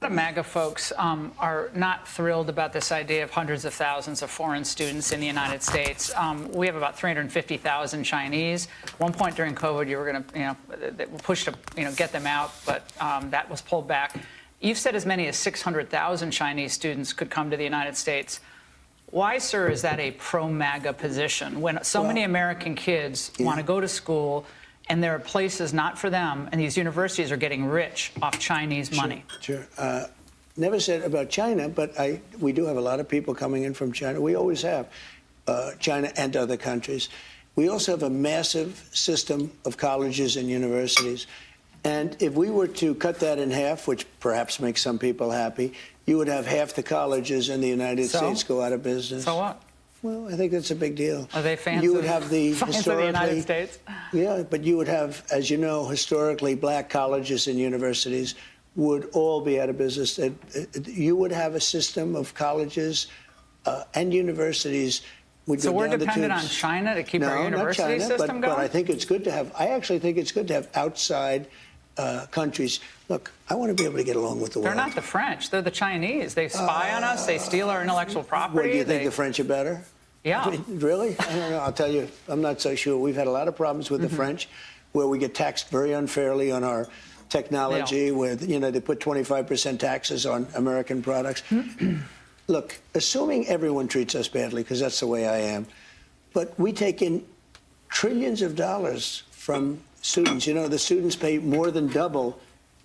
A lot of MAGA folks are not thrilled about this idea of hundreds of thousands of foreign students in the United States. We have about 350,000 Chinese. At one point during COVID, you were going to, push to, get them out, but that was pulled back. You've said as many as 600,000 Chinese students could come to the United States. Why, sir, is that a pro-MAGA position when so many American kids want to go to school and there are places not for them, and these universities are getting rich off Chinese money? Sure. Never said about China, but we do have a lot of people coming in from China. We always have, China and other countries. We also have a massive system of colleges and universities. And if we were to cut that in half, which perhaps makes some people happy, you would have half the colleges in the United States go out of business. So what? Well, I think that's a big deal. Are they fans, you would have the fans of the United States? Yeah, but you would have, as you know, historically, black colleges and universities would all be out of business. You would have a system of colleges and universities would go down the tubes. So we're dependent on China to keep our university system going? But I think it's good to have, I actually think it's good to have outside countries. Look, I want to be able to get along with the world. They're not the French. They're the Chinese. They spy on us. They steal our intellectual property. What, do you think the French are better? Yeah. I mean, really? I don't know. I'll tell you, I'm not so sure. We've had a lot of problems with the French, where we get taxed very unfairly on our technology, where, they put 25% taxes on American products. Look, assuming everyone treats us badly, because that's the way I am, but we take in trillions of dollars from students. The students pay more than double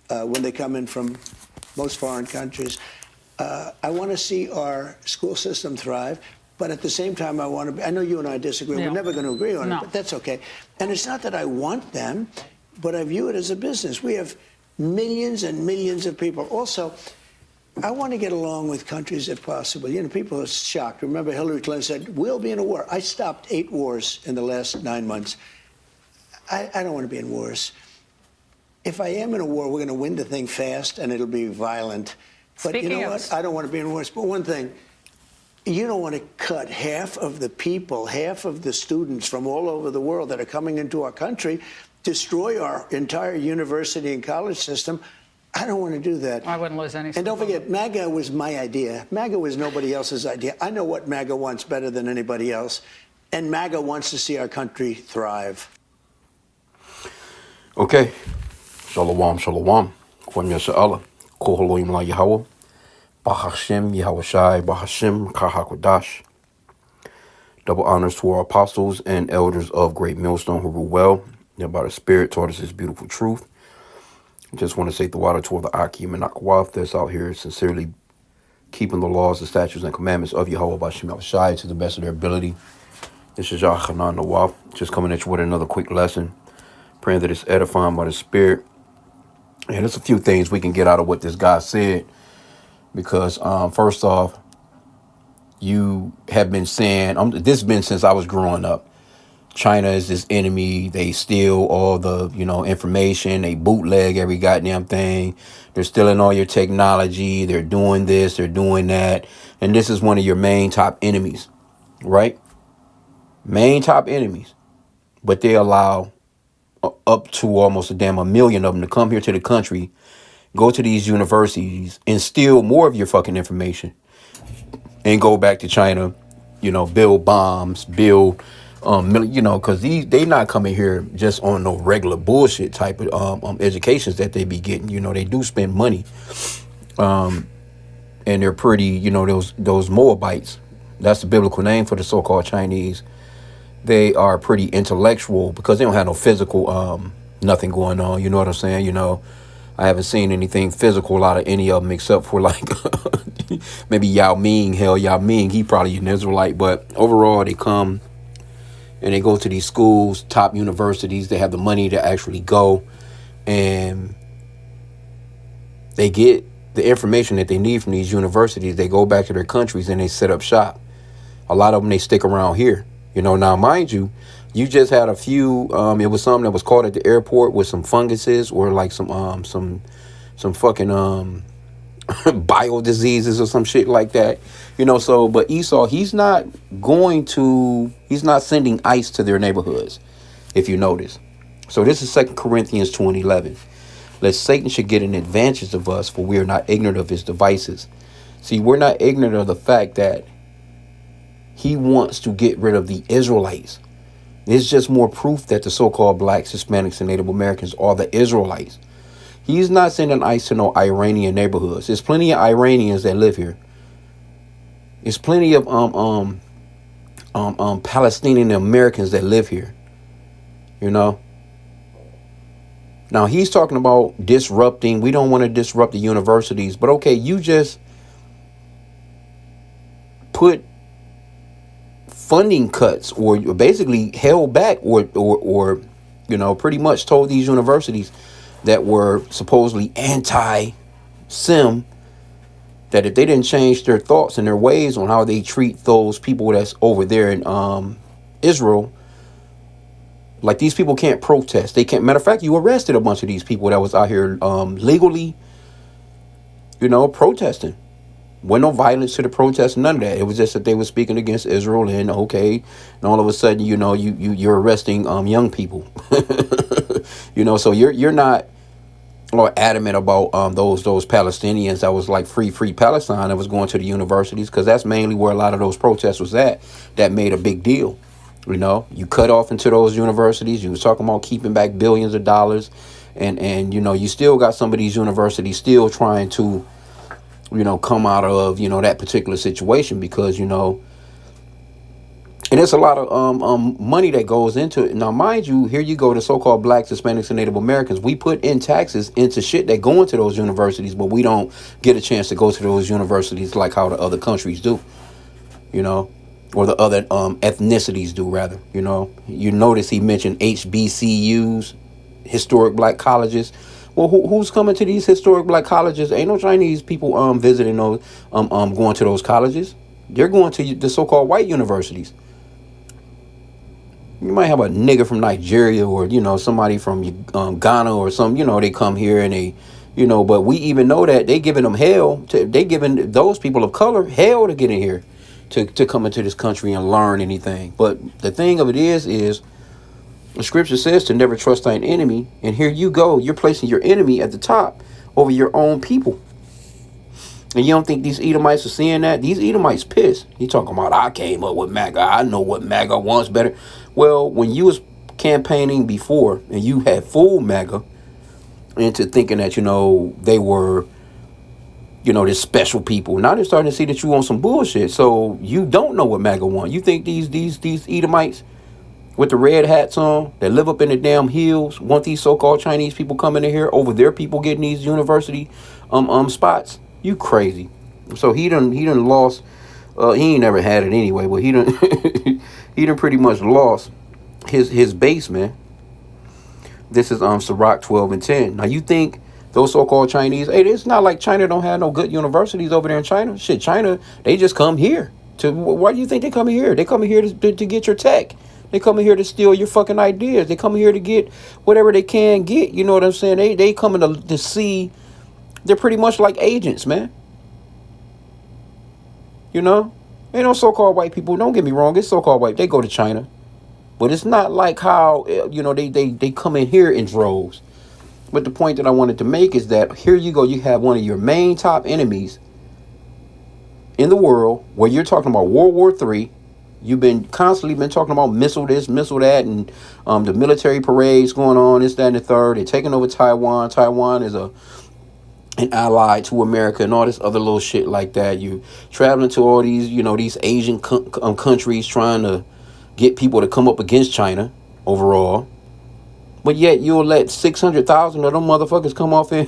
when they come in from most foreign countries. I want to see our school system thrive, but at the same time, I know you and I disagree. We're never going to agree on it, but that's okay. And it's not that I want them, but I view it as a business. We have millions and millions of people. Also, I want to get along with countries if possible. People are shocked. Remember, Hillary Clinton said, we'll be in a war. I stopped 8 wars in the last 9 months. I don't want to be in wars. If I am in a war, we're going to win the thing fast, and it'll be violent. But you know what? I don't want to be in wars. But one thing, you don't want to cut half of the people, half of the students from all over the world that are coming into our country, destroy our entire university and college system. I don't want to do that. I wouldn't lose any. And don't forget, MAGA was my idea. MAGA was nobody else's idea. I know what MAGA wants better than anybody else. And MAGA wants to see our country thrive. Okay. Shalom, shalom. Kwam Yasha'Allah. Koholoim la Yahweh. Bahashim Yahweh Shai. Bahashim Kahakodash. Double honors to our apostles and elders of Great Millstone who rule well. And by the Spirit taught us this beautiful truth. I just want to say the water toward the Akim and Akwaf that's out here sincerely keeping the laws, the statutes, and commandments of Yahweh Bashim Yahweh Shai to the best of their ability. This is Yachanan Nawaf, just coming at you with another quick lesson. Praying that it's edifying by the Spirit. And there's a few things we can get out of what this guy said. Because first off, you have been saying, this has been since I was growing up. China is this enemy. They steal all the, information. They bootleg every goddamn thing. They're stealing all your technology. They're doing this. They're doing that. And this is one of your main top enemies, right? Main top enemies. But they allow up to almost a million of them to come here to the country, go to these universities and steal more of your fucking information and go back to China, build bombs, build because they not coming here just on no regular bullshit type of educations that they be getting. They do spend money, and they're pretty. Those Moabites. That's the biblical name for the so-called Chinese. They are pretty intellectual because they don't have no physical nothing going on. You know what I'm saying? I haven't seen anything physical out of any of them except for like maybe Yao Ming. Hell, Yao Ming, he probably an Israelite, but overall they come. And they go to these schools, top universities. They have the money to actually go. And they get the information that they need from these universities. They go back to their countries and they set up shop. A lot of them, they stick around here. Now, mind you, you just had a few. It was something that was caught at the airport with some funguses or like some fucking bio diseases or some shit like that. But Esau, he's not sending ICE to their neighborhoods, if you notice. So this is 2 Corinthians 2:11. lest Satan should get an advantage of us, for we are not ignorant of his devices. See, we're not ignorant of the fact that he wants to get rid of the Israelites. It's just more proof that the so-called blacks, Hispanics, and Native Americans are the Israelites. He's not sending ICE to no Iranian neighborhoods. There's plenty of Iranians that live here. There's plenty of Palestinian Americans that live here. You know. Now he's talking about disrupting. We don't want to disrupt the universities, but okay, you just put funding cuts, or basically held back, or you know, pretty much told these universities that were supposedly anti-sim that if they didn't change their thoughts and their ways on how they treat those people that's over there in Israel, like these people can't protest. They can't. Matter of fact, you arrested a bunch of these people that was out here legally, you know, protesting. Wasn't no violence to the protest, none of that. It was just that they were speaking against Israel, and okay, and all of a sudden, you know, you're arresting young people. You know, so you're not or adamant about those Palestinians that was like free Palestine that was going to the universities, because that's mainly where a lot of those protests was at. That made a big deal. You know, you cut off into those universities. You was talking about keeping back billions of dollars, and you know, you still got some of these universities still trying to, you know, come out of, you know, that particular situation, because, you know, and there's a lot of money that goes into it. Now, mind you, here you go, the so-called blacks, Hispanics, and Native Americans. We put in taxes into shit that go into those universities, but we don't get a chance to go to those universities like how the other countries do, you know, or the other ethnicities do, rather. You know, you notice he mentioned HBCUs, historic black colleges. Well, who's coming to these historic black colleges? Ain't no Chinese people visiting those, going to those colleges. They're going to the so-called white universities. You might have a nigga from Nigeria, or, you know, somebody from Ghana or some, you know, they come here and they, you know, but we even know that they giving them hell. They giving those people of color hell to get in here, to come into this country and learn anything. But the thing of it is the scripture says to never trust thine enemy. And here you go. You're placing your enemy at the top over your own people. And you don't think these Edomites are seeing that? These Edomites pissed. He talking about, I came up with MAGA. I know what MAGA wants better. Well, when you was campaigning before and you had fooled MAGA into thinking that, you know, they were, you know, this special people. Now they're starting to see that you want some bullshit. So you don't know what MAGA want. You think these Edomites with the red hats on that live up in the damn hills want these so-called Chinese people coming in here over their people getting these university spots? You crazy. So he done lost. He ain't never had it anyway, but he done he done pretty much lost his base, man. This is Sirach 12 and 10. Now you think those so-called Chinese, hey, it's not like China don't have no good universities over there in China. Shit, China, they just come here to. Why do you think they come here? They come here to get your tech. They come here to steal your fucking ideas. They come here to get whatever they can get. You know what I'm saying? They coming to see. They're pretty much like agents, man. You know? Ain't no so-called white people. Don't get me wrong. It's so-called white. They go to China. But it's not like how, you know, they come in here in droves. But the point that I wanted to make is that here you go. You have one of your main top enemies in the world, where you're talking about World War III. You've constantly been talking about missile this, missile that, and the military parades going on, this, that, and the third. They're taking over Taiwan. Taiwan is an ally to America and all this other little shit like that. You traveling to all these, you know, these Asian countries trying to get people to come up against China overall. But yet you'll let 600,000 of them motherfuckers come off in.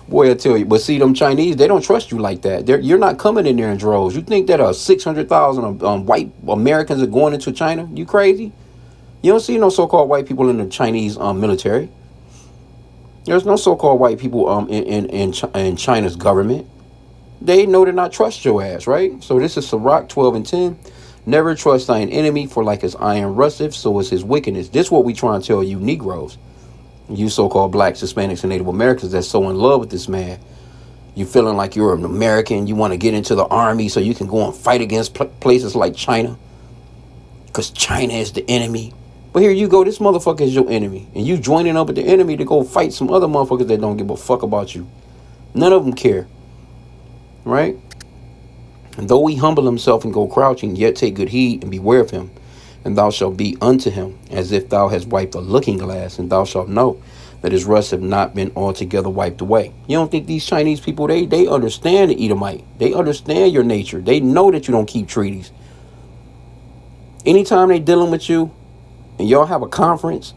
Boy, I tell you. But see, them Chinese, they don't trust you like that. You're not coming in there in droves. You think that 600,000 white Americans are going into China? You crazy? You don't see no so-called white people in the Chinese military. There's no so-called white people in China's government. They know to not trust your ass, right? So this is Sirach 12 and 10. Never trust thine enemy, for like his iron rusteth, so is his wickedness. This is what we try to tell you Negroes. You so-called blacks, Hispanics, and Native Americans that's so in love with this man. You feeling like you're an American. You want to get into the army so you can go and fight against places like China. Because China is the enemy. But here you go, this motherfucker is your enemy. And you joining up with the enemy to go fight some other motherfuckers that don't give a fuck about you. None of them care. Right? And though he humble himself and go crouching, yet take good heed and beware of him. And thou shalt be unto him as if thou hast wiped a looking glass, and thou shalt know that his rust have not been altogether wiped away. You don't think these Chinese people, they understand the Edomite. They understand your nature. They know that you don't keep treaties. Anytime they dealing with you and y'all have a conference,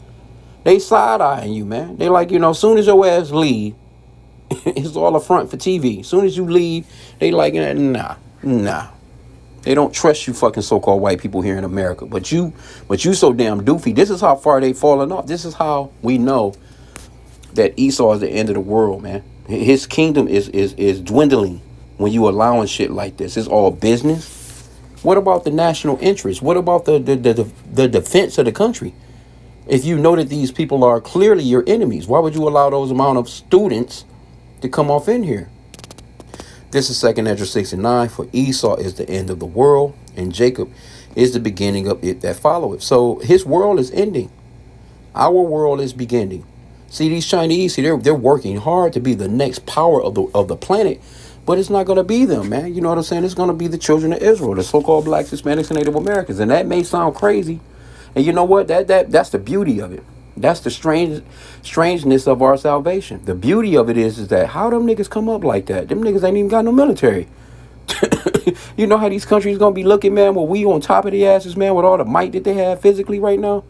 they side-eyeing you, man. They like, as soon as your ass leave, it's all a front for TV. As soon as you leave, they like, nah. They don't trust you fucking so-called white people here in America. But you so damn doofy. This is how far they fallen off. This is how we know that Esau is the end of the world, man. His kingdom is dwindling when you allowing shit like this. It's all business. What about the national interest? What about the defense of the country? If you know that these people are clearly your enemies, why would you allow those amount of students to come off in here? This is 2nd Ezra 6:9. For Esau is the end of the world, and Jacob is the beginning of it that followeth. So his world is ending. Our world is beginning. See, these Chinese, they're working hard to be the next power of the planet, but it's not going to be them, man. You know what I'm saying? It's going to be the children of Israel, the so-called blacks, Hispanics, and Native Americans. And that may sound crazy. And you know what? That's the beauty of it. That's the strangeness of our salvation. The beauty of it is that how them niggas come up like that? Them niggas ain't even got no military. You know how these countries going to be looking, man? Well, we on top of the asses, man, with all the might that they have physically right now.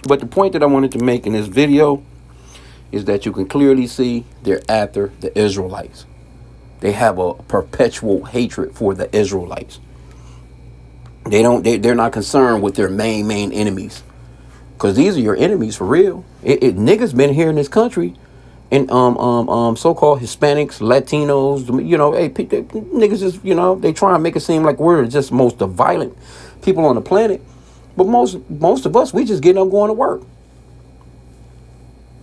But the point that I wanted to make in this video is that you can clearly see they're after the Israelites. They have a perpetual hatred for the Israelites. They're not concerned with their main enemies. Because these are your enemies for real. Niggas been here in this country. And so-called Hispanics, Latinos, hey, niggas just, they try and make it seem like we're just most the violent people on the planet. But most of us, we just getting up going to work.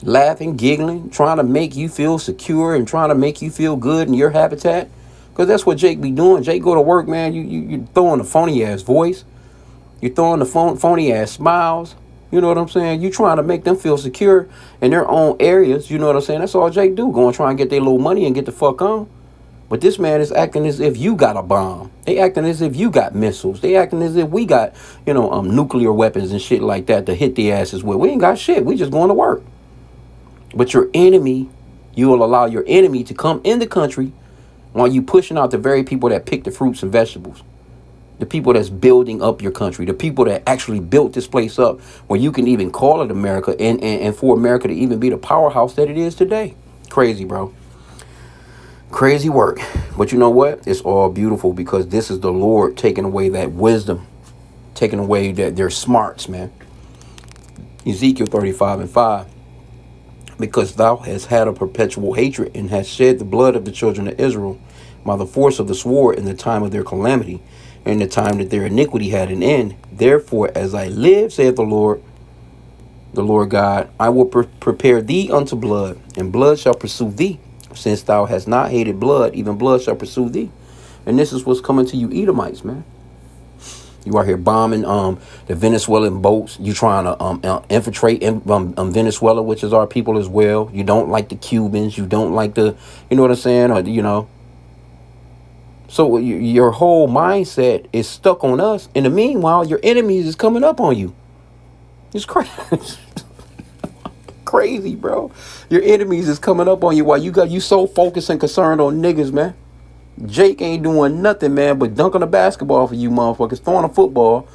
Laughing, giggling, trying to make you feel secure and trying to make you feel good in your habitat. Because that's what Jake be doing. Jake go to work, man. You throwing the phony-ass voice. You're throwing the phony-ass smiles. You know what I'm saying? You trying to make them feel secure in their own areas. You know what I'm saying? That's all Jake do. Go and try and get their little money and get the fuck on. But this man is acting as if you got a bomb. They acting as if you got missiles. They acting as if we got, nuclear weapons and shit like that to hit the asses with. We ain't got shit. We just going to work. But your enemy, you will allow your enemy to come in the country while you pushing out the very people that pick the fruits and vegetables. The people that's building up your country. The people that actually built this place up where you can even call it America and for America to even be the powerhouse that it is today. Crazy, bro. Crazy work. But you know what? It's all beautiful because this is the Lord taking away that wisdom. Taking away their smarts, man. Ezekiel 35:5. Because thou hast had a perpetual hatred and hast shed the blood of the children of Israel by the force of the sword in the time of their calamity, in the time that their iniquity had an end. Therefore, as I live, saith the Lord God, I will prepare thee unto blood, and blood shall pursue thee. Since thou hast not hated blood, even blood shall pursue thee. And this is what's coming to you Edomites, man. You are here bombing the Venezuelan boats. You trying to infiltrate Venezuela, which is our people as well. You don't like the Cubans. You don't like the, you know what I'm saying? Or, So your whole mindset is stuck on us. In the meanwhile, your enemies is coming up on you. It's crazy. Crazy, bro. Your enemies is coming up on you while you so focused and concerned on niggas, man. Jake ain't doing nothing, man, but dunking a basketball for you motherfuckers, throwing a football,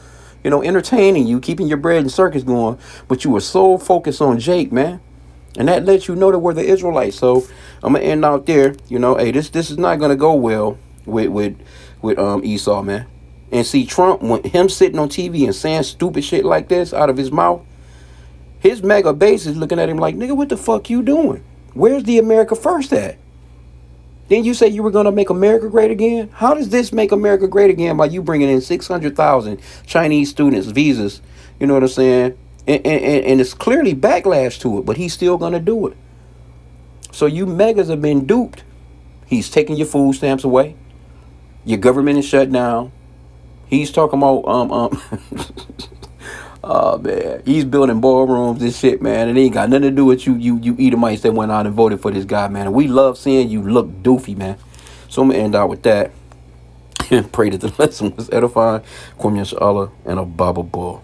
entertaining you, keeping your bread and circus going. But you were so focused on Jake, man. And that lets you know that we're the Israelites. So I'm going to end out there. Hey, this is not going to go well with Esau, man. And see, Trump, when him sitting on TV and saying stupid shit like this out of his mouth, his MAGA base is looking at him like, nigga, what the fuck you doing? Where's the America First at? Then you say you were going to make America great again? How does this make America great again by you bringing in 600,000 Chinese students, visas? You know what I'm saying? And it's clearly backlash to it, but he's still going to do it. So you megas have been duped. He's taking your food stamps away. Your government is shut down. He's talking about Oh man, he's building ballrooms and shit, man. It ain't got nothing to do with you Edomites that went out and voted for this guy, man. And we love seeing you look doofy, man. So I'm gonna end out with that. Pray that the lesson was edifying. Kwame Allah and a Baba Bull.